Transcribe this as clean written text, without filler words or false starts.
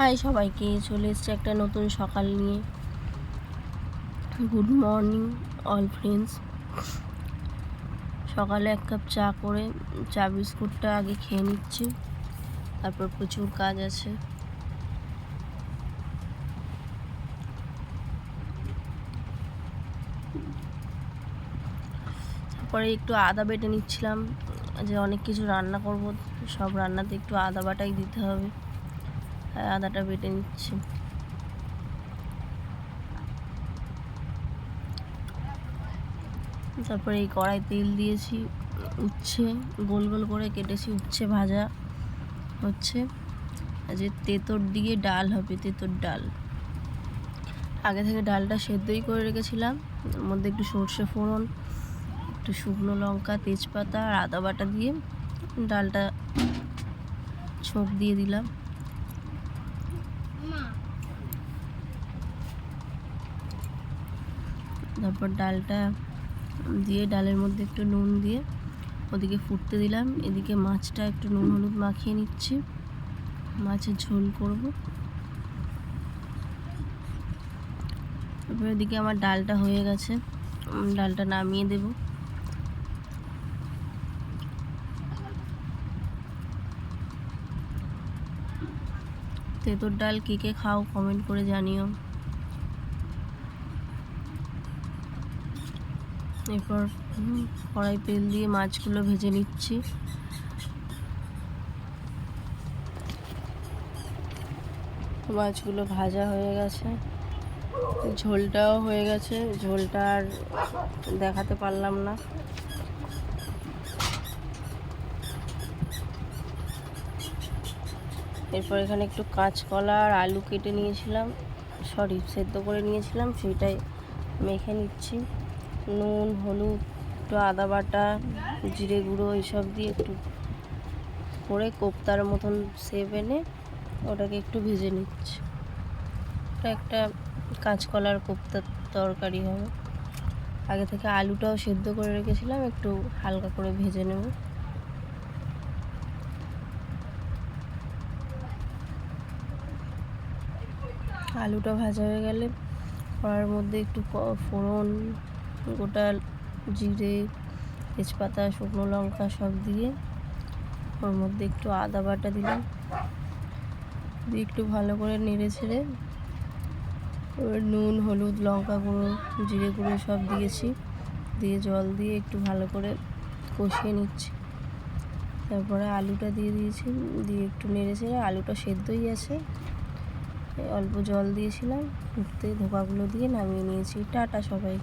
High সবাইকে, চলে এসছে একটা নতুন সকাল নিয়ে। Good morning all friends. সকালে এক কাপ চা করে চা বিস্কুটটা আগে খেয়ে নিচ্ছি, তারপর প্রচুর কাজ আছে। তারপরে একটু আদা বেটে নিচ্ছিলাম, যে অনেক কিছু রান্না করব, সব রান্নাতে একটু আদা বাটাই দিতে হবে, আদাটা বেটে নিচ্ছি। তারপরে এই কড়াই তেল দিয়েছি, উচ্ছে গোল গোল করে কেটেছি, উচ্ছে ভাজা হচ্ছে। যে তেঁতোর দিয়ে ডাল হবে, তেঁতোর ডাল। আগে থেকে ডালটা সেদ্ধই করে রেখেছিলাম, ওর মধ্যে একটু সর্ষে ফোড়ন, একটু শুকনো লঙ্কা, তেজপাতা আর আদা বাটা দিয়ে ডালটা ছোঁক দিয়ে দিলাম। তারপর ডালটা দিয়ে ডালের মধ্যে একটু নুন দিয়ে ওদিকে ফুটতে দিলাম। এদিকে মাছটা একটু নুন হলুদ মাখিয়ে নিচ্ছি, মাছের ঝোল করব। তারপর এদিকে আমার ডালটা হয়ে গেছে, ডালটা নামিয়ে দেব। তেঁতোর ডাল কে কে খাও কমেন্ট করে জানিও। এরপর কড়াই তেল দিয়ে মাছগুলো ভেজে নিচ্ছি। মাছগুলো ভাজা হয়ে গেছে, ঝোলটাও হয়ে গেছে, ঝোলটা আর দেখাতে পারলাম না। এরপর এখানে একটু কাঁচকলা আর আলু কেটে নিয়েছিলাম, সেদ্ধ করে নিয়েছিলাম, সেইটাই মেখে নিচ্ছি। নুন হলুদ একটু আদা বাটা জিরে গুঁড়ো এইসব দিয়ে একটু করে কোপ্তার মতন শেপ এনে ওটাকে একটু ভেজে নিচ্ছি। ওটা একটা কাঁচকলার কোপ্তার তরকারি হবে। আগে থেকে আলুটাও সেদ্ধ করে রেখেছিলাম, একটু হালকা করে ভেজে নেব। আলুটা ভাজা হয়ে গেলে কড়ার মধ্যে একটু ফোড়ন, গোটা জিরে, তেজপাতা, শুকনো লঙ্কা সব দিয়ে ওর মধ্যে একটু আদা বাটা দিলাম, দিয়ে একটু ভালো করে নেড়ে ছেড়ে এবার নুন হলুদ লঙ্কা গুঁড়ো জিরে গুঁড়ো সব দিয়েছি, দিয়ে জল দিয়ে একটু ভালো করে কষিয়ে নিচ্ছি। তারপরে আলুটা দিয়ে দিয়েছি, দিয়ে একটু নেড়ে ছেড়ে, আলুটা সেদ্ধই আছে, অল্প জল দিয়েছিলাম, ফুটতে ধোকাগুলো দিয়ে নামিয়ে নিয়েছি। টাটা সবাই।